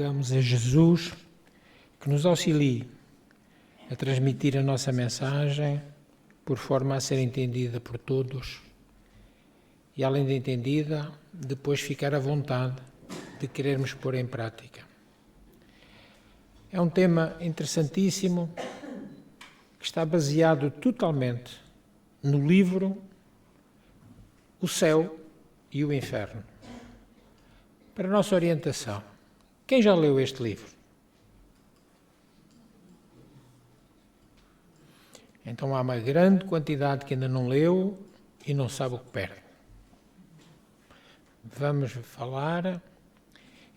rogamos a Jesus que nos auxilie a transmitir a nossa mensagem por forma a ser entendida por todos e, além de entendida, depois ficar à vontade de querermos pôr em prática. É um tema interessantíssimo que está baseado totalmente no livro O Céu e o Inferno. Para a nossa orientação, quem já leu este livro? Então há uma grande quantidade que ainda não leu e não sabe o que perde. Vamos falar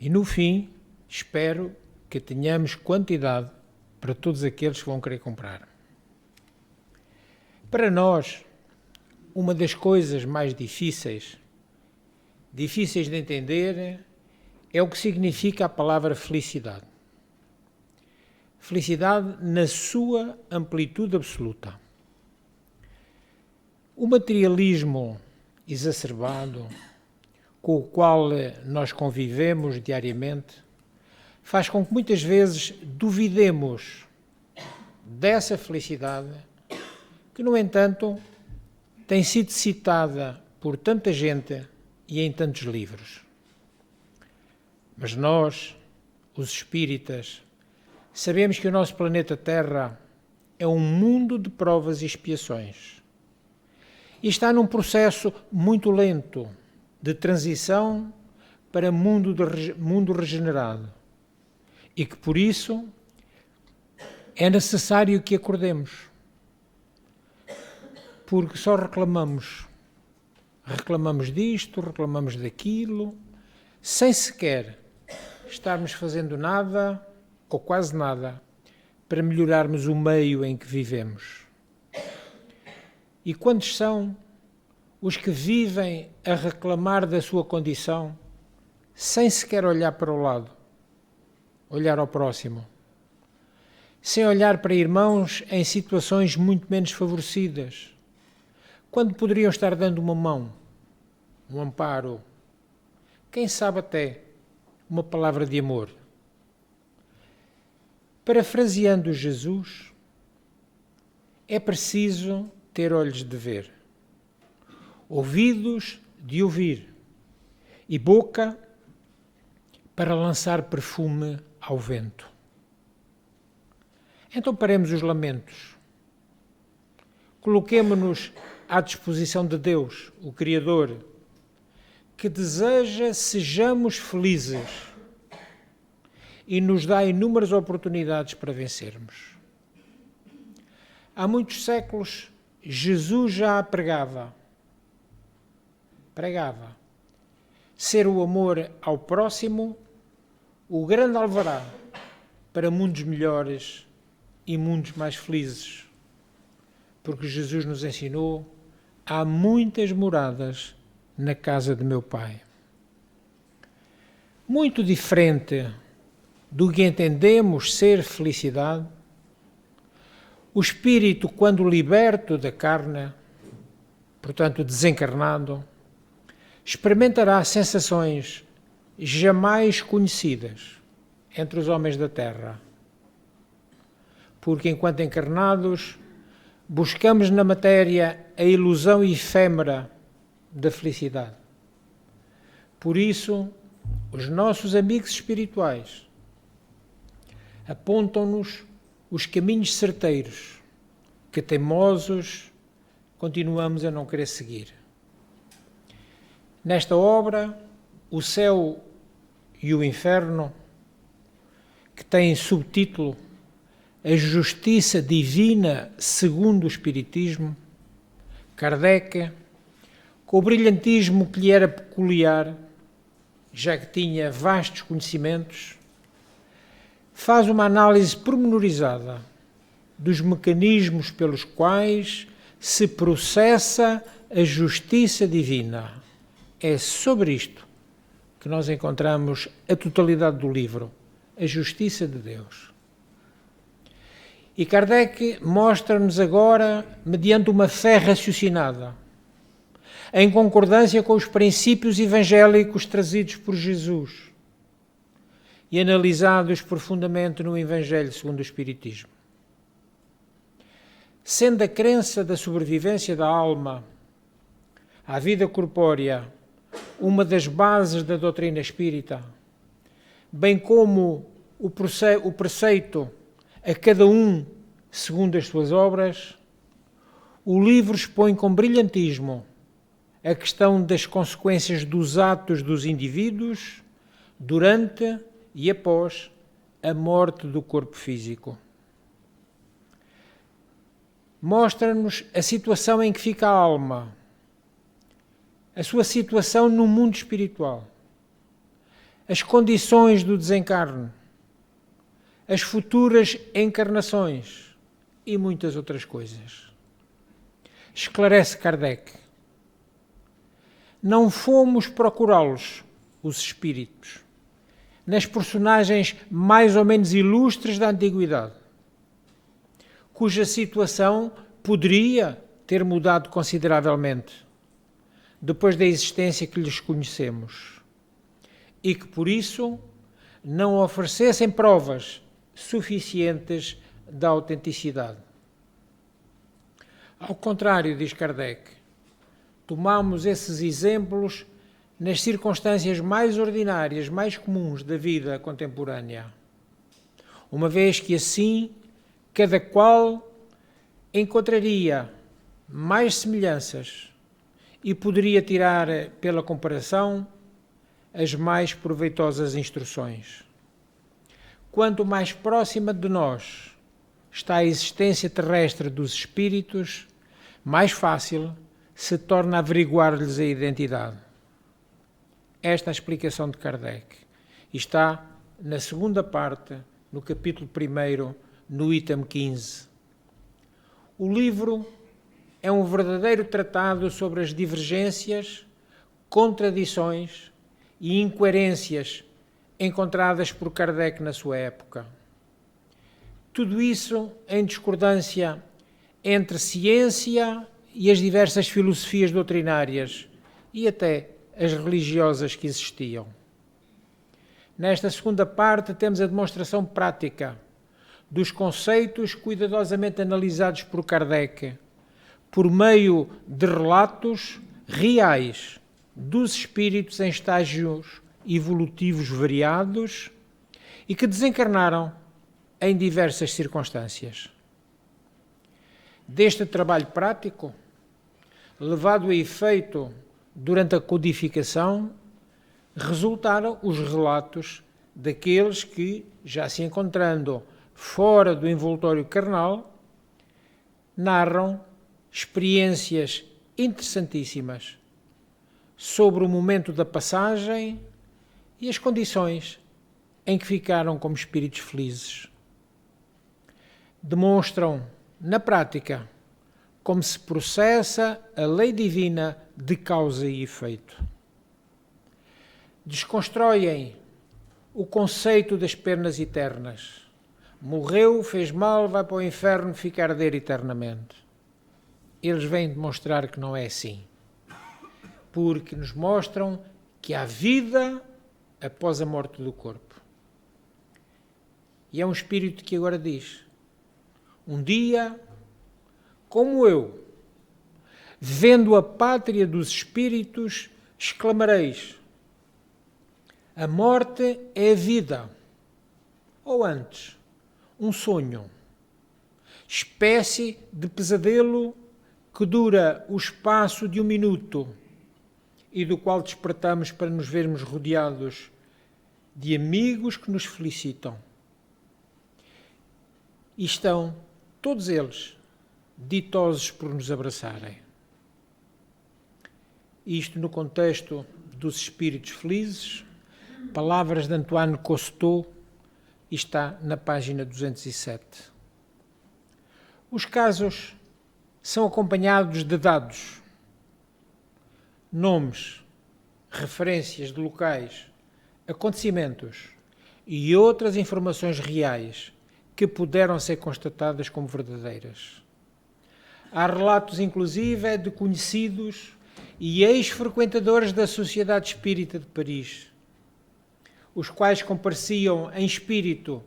e no fim espero que tenhamos quantidade para todos aqueles que vão querer comprar. Para nós, uma das coisas mais difíceis de entender é o que significa a palavra felicidade. Felicidade na sua amplitude absoluta. O materialismo exacerbado com o qual nós convivemos diariamente faz com que muitas vezes duvidemos dessa felicidade que, no entanto, tem sido citada por tanta gente e em tantos livros. Mas nós, os espíritas, sabemos que o nosso planeta Terra é um mundo de provas e expiações e está num processo muito lento de transição para mundo regenerado e que, por isso, é necessário que acordemos, porque só reclamamos disto, reclamamos daquilo, sem sequer estarmos fazendo nada ou quase nada para melhorarmos o meio em que vivemos. E quantos são os que vivem a reclamar da sua condição sem sequer olhar para o lado, olhar ao próximo, sem olhar para irmãos em situações muito menos favorecidas, quando poderiam estar dando uma mão, um amparo, quem sabe até uma palavra de amor. Parafraseando Jesus, é preciso ter olhos de ver, ouvidos de ouvir e boca para lançar perfume ao vento. Então paremos os lamentos, coloquemo-nos à disposição de Deus, o Criador, que deseja sejamos felizes e nos dá inúmeras oportunidades para vencermos. Há muitos séculos, Jesus já pregava ser o amor ao próximo o grande alvará para mundos melhores e mundos mais felizes, porque Jesus nos ensinou: há muitas moradas na casa de meu Pai. Muito diferente do que entendemos ser felicidade, o espírito, quando liberto da carne, portanto desencarnado, experimentará sensações jamais conhecidas entre os homens da Terra. Porque enquanto encarnados, buscamos na matéria a ilusão efêmera da felicidade. Por isso, os nossos amigos espirituais apontam-nos os caminhos certeiros que, teimosos, continuamos a não querer seguir. Nesta obra, O Céu e o Inferno, que tem subtítulo A Justiça Divina segundo o Espiritismo, Kardec, com o brilhantismo que lhe era peculiar, já que tinha vastos conhecimentos, faz uma análise pormenorizada dos mecanismos pelos quais se processa a justiça divina. É sobre isto que nós encontramos a totalidade do livro, a justiça de Deus. E Kardec mostra-nos agora, mediante uma fé raciocinada, em concordância com os princípios evangélicos trazidos por Jesus, e analisados profundamente no Evangelho segundo o Espiritismo. Sendo a crença da sobrevivência da alma à vida corpórea uma das bases da doutrina espírita, bem como o preceito a cada um segundo as suas obras, o livro expõe com brilhantismo a questão das consequências dos atos dos indivíduos durante e após a morte do corpo físico. Mostra-nos a situação em que fica a alma, a sua situação no mundo espiritual, as condições do desencarne, as futuras encarnações e muitas outras coisas. Esclarece Kardec: não fomos procurá-los, os espíritos, nas personagens mais ou menos ilustres da antiguidade, cuja situação poderia ter mudado consideravelmente depois da existência que lhes conhecemos, e que por isso não oferecessem provas suficientes da autenticidade. Ao contrário, diz Kardec, tomamos esses exemplos nas circunstâncias mais ordinárias, mais comuns da vida contemporânea, uma vez que assim cada qual encontraria mais semelhanças e poderia tirar pela comparação as mais proveitosas instruções. Quanto mais próxima de nós está a existência terrestre dos espíritos, mais fácil se torna averiguar-lhes a identidade. Esta é a explicação de Kardec. E está na segunda parte, no capítulo 1, no item 15. O livro é um verdadeiro tratado sobre as divergências, contradições e incoerências encontradas por Kardec na sua época. Tudo isso em discordância entre ciência e as diversas filosofias doutrinárias e até as religiosas que existiam. Nesta segunda parte temos a demonstração prática dos conceitos cuidadosamente analisados por Kardec, por meio de relatos reais dos espíritos em estágios evolutivos variados e que desencarnaram em diversas circunstâncias. Deste trabalho prático, levado a efeito durante a codificação, resultaram os relatos daqueles que, já se encontrando fora do envoltório carnal, narram experiências interessantíssimas sobre o momento da passagem e as condições em que ficaram como espíritos felizes. Demonstram, na prática, como se processa a lei divina de causa e efeito. Desconstroem o conceito das penas eternas. Morreu, fez mal, vai para o inferno ficar a arder eternamente. Eles vêm demonstrar que não é assim. Porque nos mostram que há vida após a morte do corpo. E é um espírito que agora diz: um dia, como eu, vendo a pátria dos espíritos, exclamareis: a morte é a vida. Ou antes, um sonho, espécie de pesadelo que dura o espaço de 1 minuto e do qual despertamos para nos vermos rodeados de amigos que nos felicitam. E estão todos eles ditosos por nos abraçarem. Isto no contexto dos espíritos felizes, palavras de Antoine Cousteau, está na página 207. Os casos são acompanhados de dados, nomes, referências de locais, acontecimentos e outras informações reais que puderam ser constatadas como verdadeiras. Há relatos, inclusive, de conhecidos e ex-frequentadores da Sociedade Espírita de Paris, os quais compareciam em espírito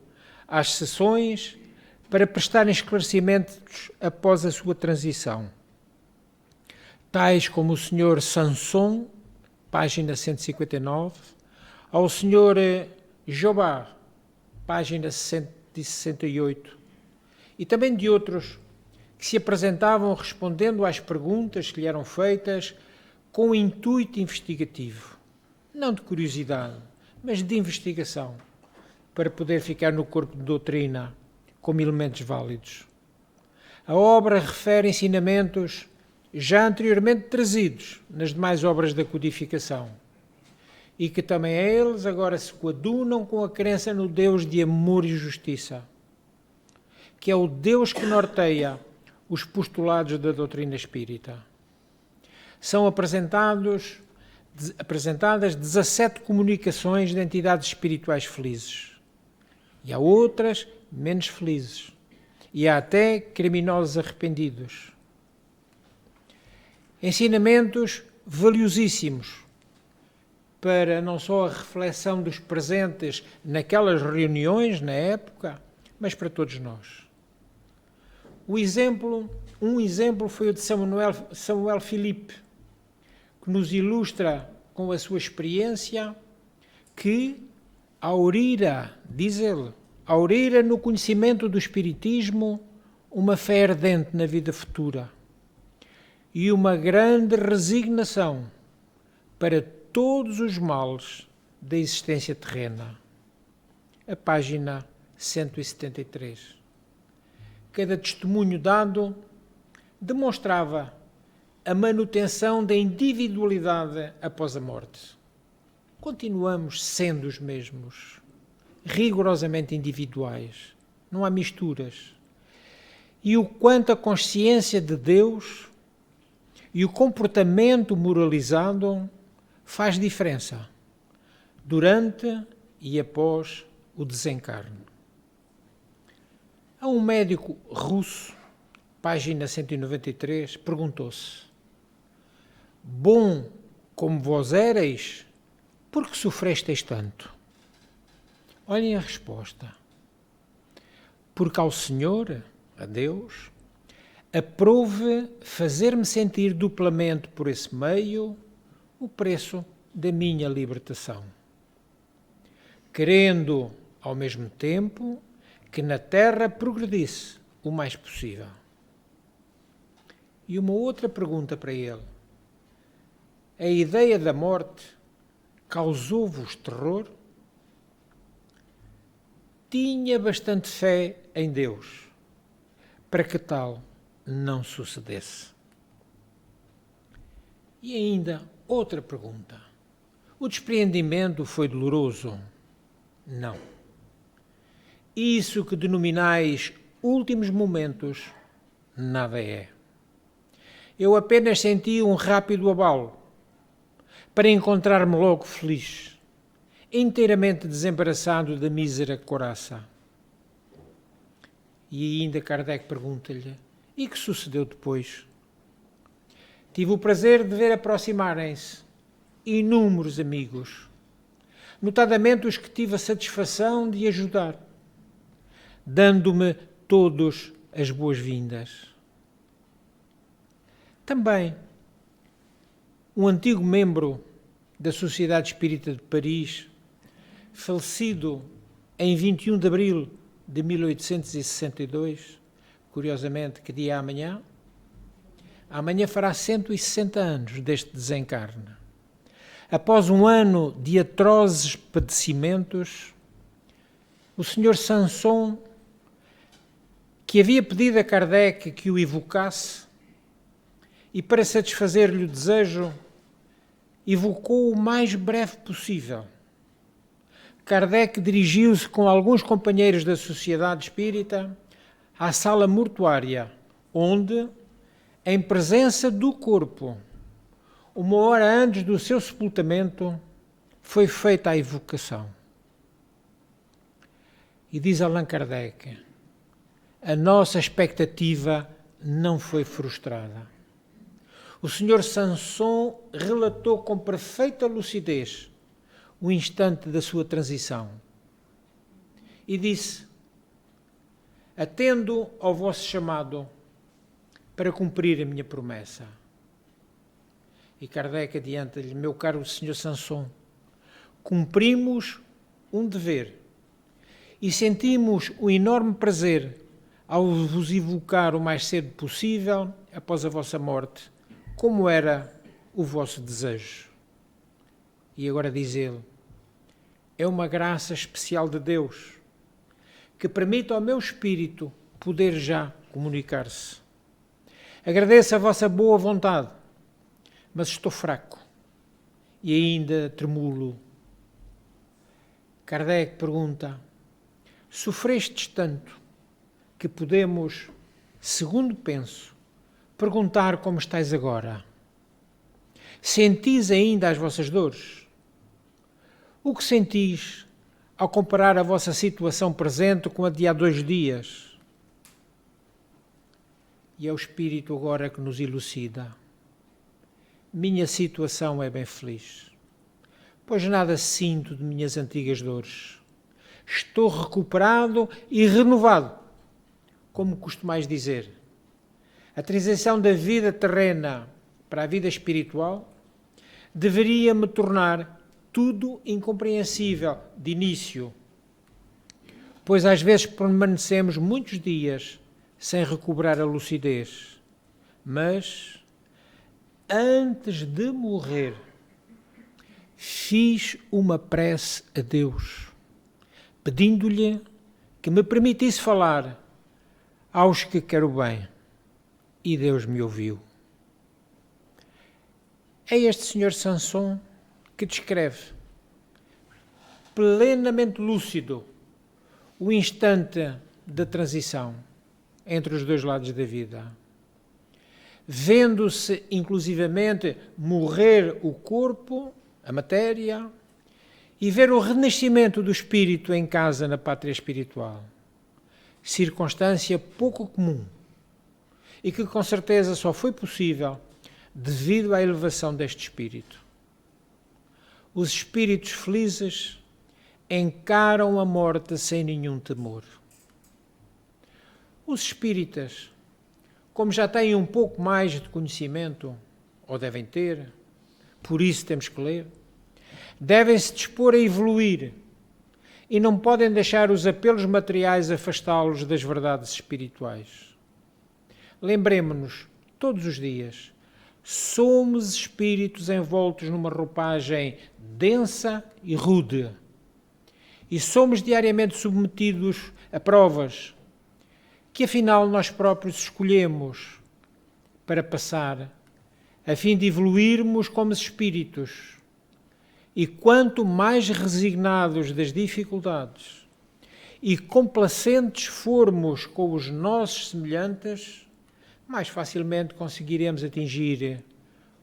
às sessões para prestarem esclarecimentos após a sua transição, tais como o Sr. Sanson, página 159, ao Sr. Jobá, página 168, e também de outros que se apresentavam respondendo às perguntas que lhe eram feitas com intuito investigativo, não de curiosidade, mas de investigação, para poder ficar no corpo de doutrina como elementos válidos. A obra refere ensinamentos já anteriormente trazidos nas demais obras da codificação e que também a eles agora se coadunam com a crença no Deus de amor e justiça, que é o Deus que norteia os postulados da doutrina espírita. São apresentadas 17 comunicações de entidades espirituais felizes. E há outras menos felizes. E há até criminosos arrependidos. Ensinamentos valiosíssimos para não só a reflexão dos presentes naquelas reuniões, na época, mas para todos nós. Um exemplo foi o de Samuel Filipe, que nos ilustra com a sua experiência que aurira, diz ele, aurira no conhecimento do Espiritismo uma fé ardente na vida futura e uma grande resignação para todos os males da existência terrena. A página 173. Cada testemunho dado demonstrava a manutenção da individualidade após a morte. Continuamos sendo os mesmos, rigorosamente individuais, não há misturas. E o quanto a consciência de Deus e o comportamento moralizado faz diferença durante e após o desencarne. Há um médico russo, página 193, perguntou-se: bom como vós éreis, por que sofrestes tanto? Olhem a resposta. Porque ao Senhor, a Deus, aprouve fazer-me sentir duplamente por esse meio o preço da minha libertação, querendo, ao mesmo tempo, que na terra progredisse o mais possível. E uma outra pergunta para ele: a ideia da morte causou-vos terror? Tinha bastante fé em Deus para que tal não sucedesse. E ainda outra pergunta: o despreendimento foi doloroso? Não. Isso que denominais últimos momentos, nada é. Eu apenas senti um rápido abalo para encontrar-me logo feliz, inteiramente desembaraçado da mísera couraça. E ainda Kardec pergunta-lhe: e que sucedeu depois? Tive o prazer de ver aproximarem-se inúmeros amigos, notadamente os que tive a satisfação de ajudar, dando-me todos as boas-vindas. Também um antigo membro da Sociedade Espírita de Paris, falecido em 21 de abril de 1862, curiosamente, que dia é amanhã? Amanhã fará 160 anos deste desencarne. Após um ano de atrozes padecimentos, o Sr. Sanson, que havia pedido a Kardec que o evocasse, e para satisfazer-lhe o desejo, evocou o mais breve possível. Kardec dirigiu-se com alguns companheiros da Sociedade Espírita à sala mortuária, onde, em presença do corpo, 1 hora antes do seu sepultamento, foi feita a evocação. E diz Allan Kardec: a nossa expectativa não foi frustrada. O Sr. Sanson relatou com perfeita lucidez o instante da sua transição. E disse: atendo ao vosso chamado para cumprir a minha promessa. E Kardec adianta-lhe: meu caro Sr. Sanson, cumprimos um dever e sentimos um enorme prazer ao vos evocar o mais cedo possível após a vossa morte, como era o vosso desejo. E agora diz ele: é uma graça especial de Deus que permite ao meu espírito poder já comunicar-se. Agradeço a vossa boa vontade, mas estou fraco e ainda tremulo. Kardec pergunta: sofrestes tanto que podemos, segundo penso, perguntar como estáis agora? Sentis ainda as vossas dores? O que sentis ao comparar a vossa situação presente com a de há 2 dias? E é o Espírito agora que nos elucida. Minha situação é bem feliz, pois nada sinto de minhas antigas dores. Estou recuperado e renovado, como costumais dizer. A transição da vida terrena para a vida espiritual deveria me tornar tudo incompreensível de início, pois às vezes permanecemos muitos dias sem recuperar a lucidez. Mas, antes de morrer, fiz uma prece a Deus, pedindo-lhe que me permitisse falar aos que quero bem, e Deus me ouviu. É este Sr. Sanson que descreve, plenamente lúcido, o instante da transição entre os 2 lados da vida, vendo-se inclusivamente morrer o corpo, a matéria, e ver o renascimento do espírito em casa na pátria espiritual. Circunstância pouco comum e que com certeza só foi possível devido à elevação deste espírito. Os espíritos felizes encaram a morte sem nenhum temor. Os espíritas, como já têm um pouco mais de conhecimento, ou devem ter, por isso temos que ler, devem-se dispor a evoluir e não podem deixar os apelos materiais afastá-los das verdades espirituais. Lembremo-nos, todos os dias, somos espíritos envoltos numa roupagem densa e rude e somos diariamente submetidos a provas que afinal nós próprios escolhemos para passar, a fim de evoluirmos como espíritos. E quanto mais resignados das dificuldades e complacentes formos com os nossos semelhantes, mais facilmente conseguiremos atingir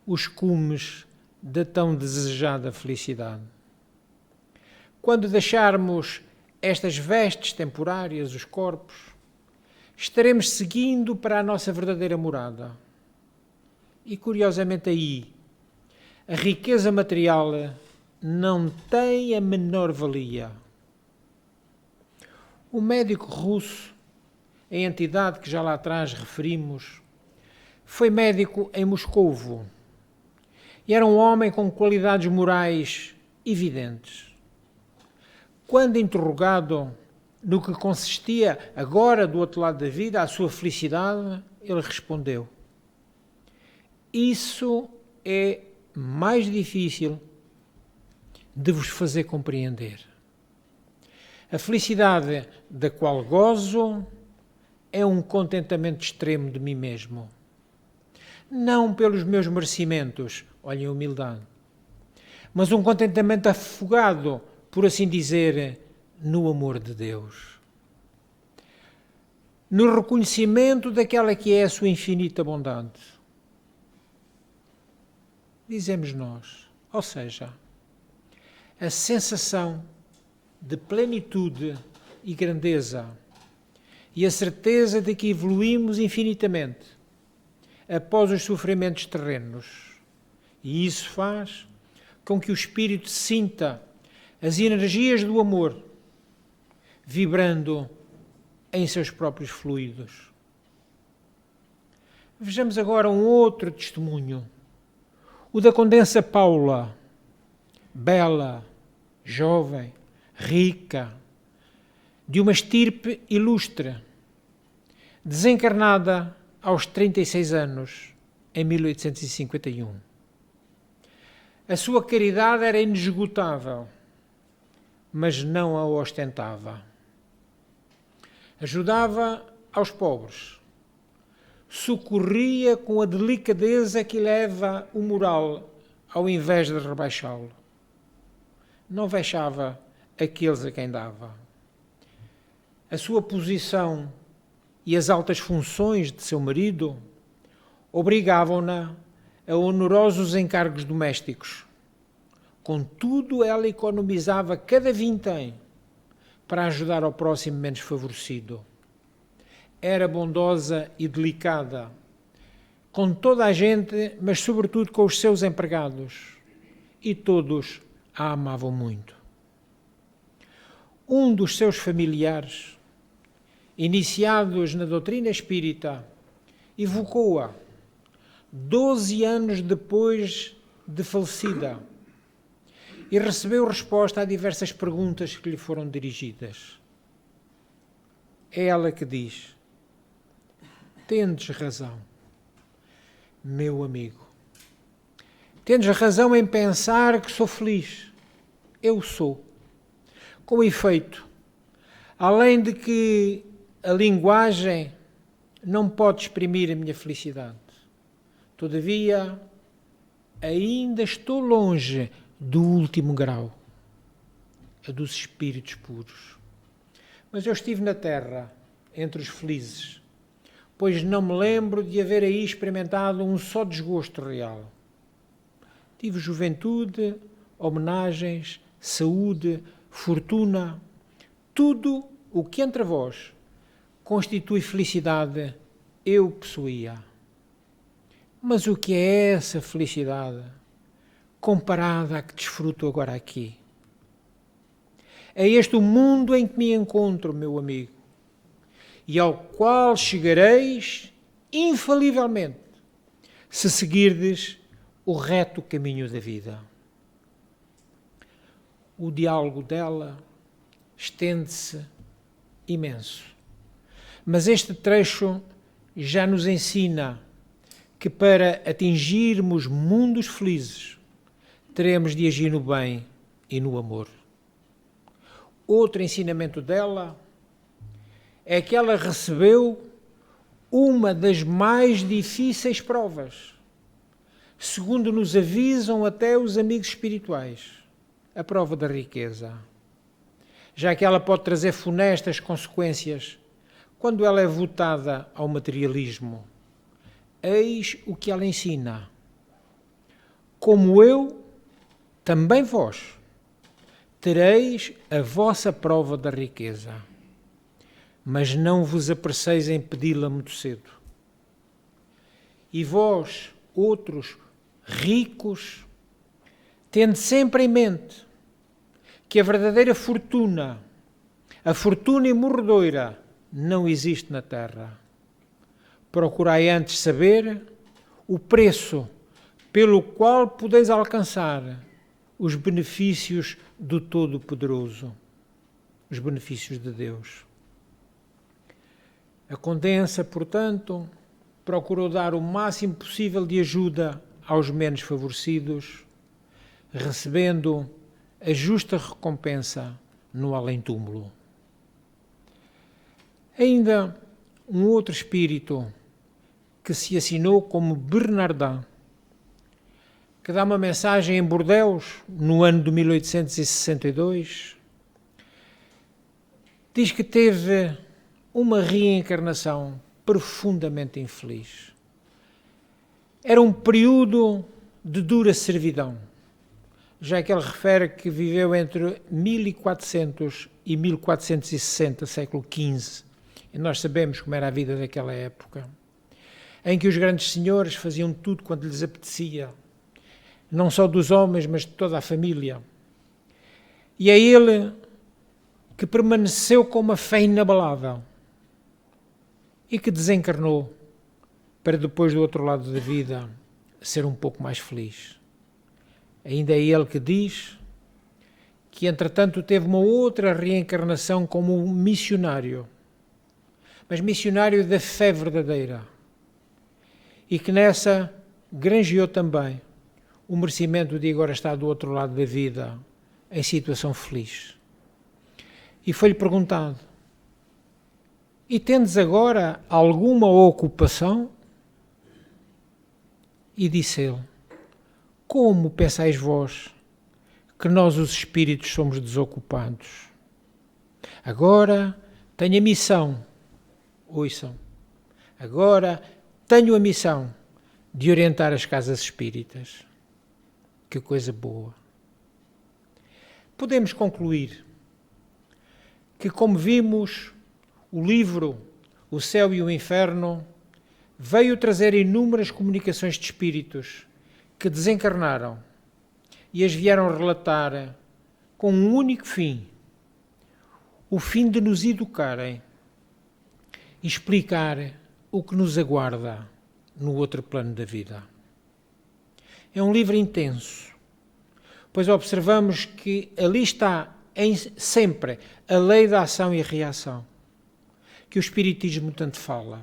os cumes da tão desejada felicidade. Quando deixarmos estas vestes temporárias, os corpos, estaremos seguindo para a nossa verdadeira morada. E curiosamente aí, a riqueza material não tem a menor valia. O médico russo, a entidade que já lá atrás referimos, foi médico em Moscovo e era um homem com qualidades morais evidentes. Quando interrogado no que consistia agora do outro lado da vida a sua felicidade, ele respondeu: isso é mais difícil de vos fazer compreender. A felicidade da qual gozo é um contentamento extremo de mim mesmo. Não pelos meus merecimentos, olhem a humildade, mas um contentamento afogado, por assim dizer, no amor de Deus. No reconhecimento daquela que é a sua infinita bondade. Dizemos nós, ou seja, a sensação de plenitude e grandeza e a certeza de que evoluímos infinitamente após os sofrimentos terrenos. E isso faz com que o espírito sinta as energias do amor, vibrando em seus próprios fluidos. Vejamos agora um outro testemunho, o da Condessa Paula, bela, jovem, rica, de uma estirpe ilustre, desencarnada aos 36 anos, em 1851. A sua caridade era inesgotável, mas não a ostentava. Ajudava aos pobres, socorria com a delicadeza que leva o moral, ao invés de rebaixá-lo. Não vexava aqueles a quem dava. A sua posição e as altas funções de seu marido obrigavam-na a honorosos encargos domésticos. Contudo, ela economizava cada vintém para ajudar ao próximo menos favorecido. Era bondosa e delicada com toda a gente, mas sobretudo com os seus empregados, e todos a amavam muito. Um dos seus familiares, iniciados na doutrina espírita, evocou-a 12 anos depois de falecida e recebeu resposta a diversas perguntas que lhe foram dirigidas. É ela que diz: tendes razão, meu amigo. Tendes razão em pensar que sou feliz. Eu sou. Com efeito, além de que a linguagem não pode exprimir a minha felicidade, todavia, ainda estou longe do último grau, a dos espíritos puros. Mas eu estive na terra, entre os felizes, pois não me lembro de haver aí experimentado um só desgosto real. Tive juventude, homenagens, saúde, fortuna, tudo o que entre vós constitui felicidade, eu possuía. Mas o que é essa felicidade comparada à que desfruto agora aqui? É este o mundo em que me encontro, meu amigo, e ao qual chegareis infalivelmente se seguirdes o reto caminho da vida. O diálogo dela estende-se imenso, mas este trecho já nos ensina que para atingirmos mundos felizes teremos de agir no bem e no amor. Outro ensinamento dela é que ela recebeu uma das mais difíceis provas, segundo nos avisam até os amigos espirituais, a prova da riqueza, já que ela pode trazer funestas consequências quando ela é votada ao materialismo. Eis o que ela ensina: como eu, também vós tereis a vossa prova da riqueza, mas não vos apresseis em pedi-la muito cedo. E vós, outros ricos, tende sempre em mente que a verdadeira fortuna, a fortuna imorredoira, não existe na terra. Procurai antes saber o preço pelo qual podeis alcançar os benefícios do Todo-Poderoso, os benefícios de Deus. A Condessa, portanto, procurou dar o máximo possível de ajuda aos menos favorecidos, recebendo a justa recompensa no além-túmulo. Ainda um outro espírito que se assinou como Bernardin, que dá uma mensagem em Bordeus, no ano de 1862, diz que teve uma reencarnação profundamente infeliz. Era um período de dura servidão, já que ele refere que viveu entre 1400 e 1460, século XV, e nós sabemos como era a vida daquela época, em que os grandes senhores faziam tudo quando lhes apetecia, não só dos homens, mas de toda a família. E é ele que permaneceu com uma fé inabalável e que desencarnou para depois, do outro lado da vida, ser um pouco mais feliz. Ainda é ele que diz que, entretanto, teve uma outra reencarnação como um missionário, mas missionário da fé verdadeira, e que nessa granjeou também o merecimento de agora estar do outro lado da vida, em situação feliz. E foi-lhe perguntado: e tendes agora alguma ocupação? E disse ele: como pensais vós que nós os espíritos somos desocupados? Agora tenho a missão, ouçam, agora tenho a missão de orientar as casas espíritas. Que coisa boa! Podemos concluir que, como vimos, o livro O Céu e o Inferno veio trazer inúmeras comunicações de espíritos que desencarnaram e as vieram relatar com um único fim: o fim de nos educarem e explicar o que nos aguarda no outro plano da vida. É um livro intenso, pois observamos que ali está sempre a lei da ação e reação, que o Espiritismo tanto fala,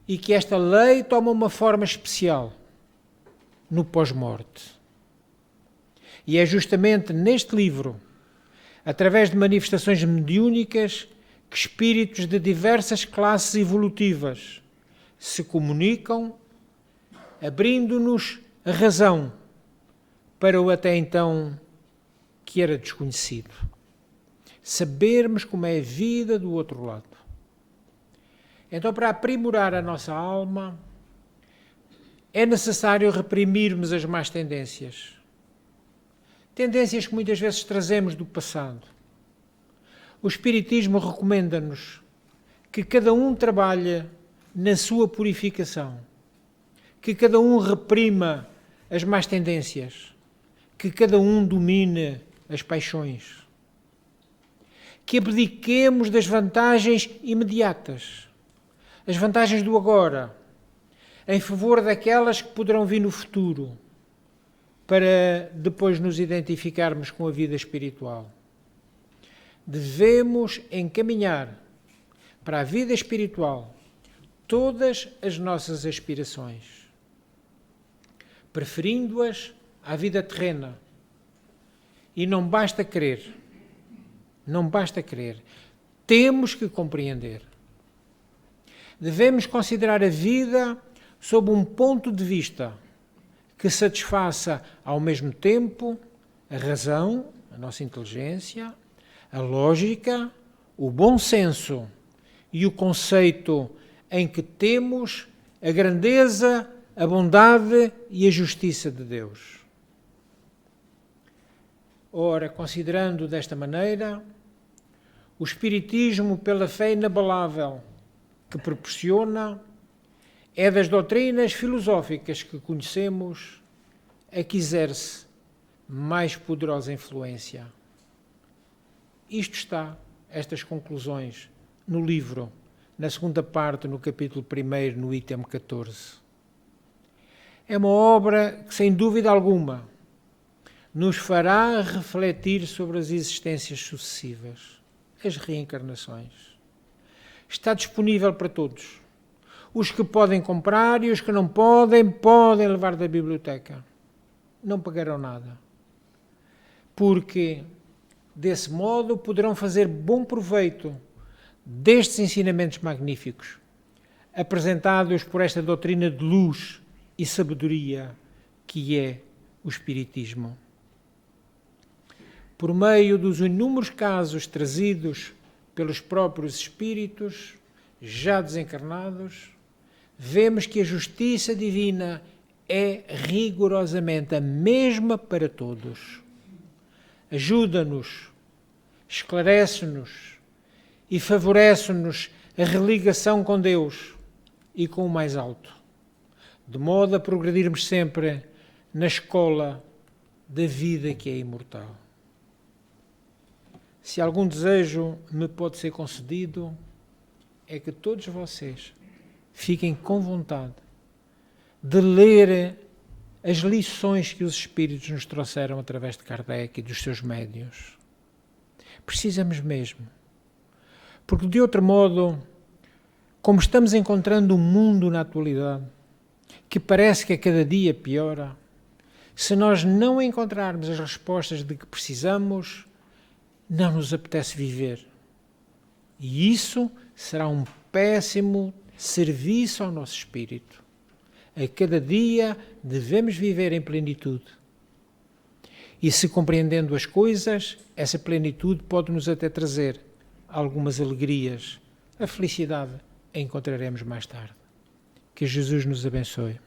e que esta lei toma uma forma especial no pós-morte. E é justamente neste livro, através de manifestações mediúnicas, que espíritos de diversas classes evolutivas se comunicam, abrindo-nos a razão para o até então que era desconhecido. Sabermos como é a vida do outro lado. Então, para aprimorar a nossa alma, é necessário reprimirmos as más tendências. Tendências que muitas vezes trazemos do passado. O Espiritismo recomenda-nos que cada um trabalhe na sua purificação, que cada um reprima as más tendências, que cada um domine as paixões, que abdiquemos das vantagens imediatas, as vantagens do agora, em favor daquelas que poderão vir no futuro, para depois nos identificarmos com a vida espiritual. Devemos encaminhar para a vida espiritual todas as nossas aspirações, preferindo-as à vida terrena. E não basta querer, temos que compreender. Devemos considerar a vida sob um ponto de vista que satisfaça ao mesmo tempo a razão, a nossa inteligência, a lógica, o bom senso e o conceito em que temos a grandeza, a bondade e a justiça de Deus. Ora, considerando desta maneira, o Espiritismo, pela fé inabalável que proporciona, é das doutrinas filosóficas que conhecemos a que exerce mais poderosa influência. Isto está, estas conclusões, no livro, na segunda parte, no capítulo 1, no item 14. É uma obra que, sem dúvida alguma, nos fará refletir sobre as existências sucessivas, as reencarnações. Está disponível para todos. Os que podem comprar e os que não podem, podem levar da biblioteca. Não pagarão nada. Porque, desse modo, poderão fazer bom proveito destes ensinamentos magníficos, apresentados por esta doutrina de luz e sabedoria que é o Espiritismo. Por meio dos inúmeros casos trazidos pelos próprios espíritos já desencarnados, vemos que a justiça divina é rigorosamente a mesma para todos. Ajuda-nos, esclarece-nos e favorece-nos a religação com Deus e com o mais alto, de modo a progredirmos sempre na escola da vida que é imortal. se algum desejo me pode ser concedido, é que todos vocês fiquem com vontade de ler as lições que os Espíritos nos trouxeram através de Kardec e dos seus médiuns. Precisamos mesmo. Porque, de outro modo, como estamos encontrando um mundo na atualidade que parece que a cada dia piora, se nós não encontrarmos as respostas de que precisamos, não nos apetece viver. E isso será um péssimo serviço ao nosso espírito. A cada dia devemos viver em plenitude. E se compreendendo as coisas, essa plenitude pode-nos até trazer algumas alegrias. A felicidade a encontraremos mais tarde. Que Jesus nos abençoe.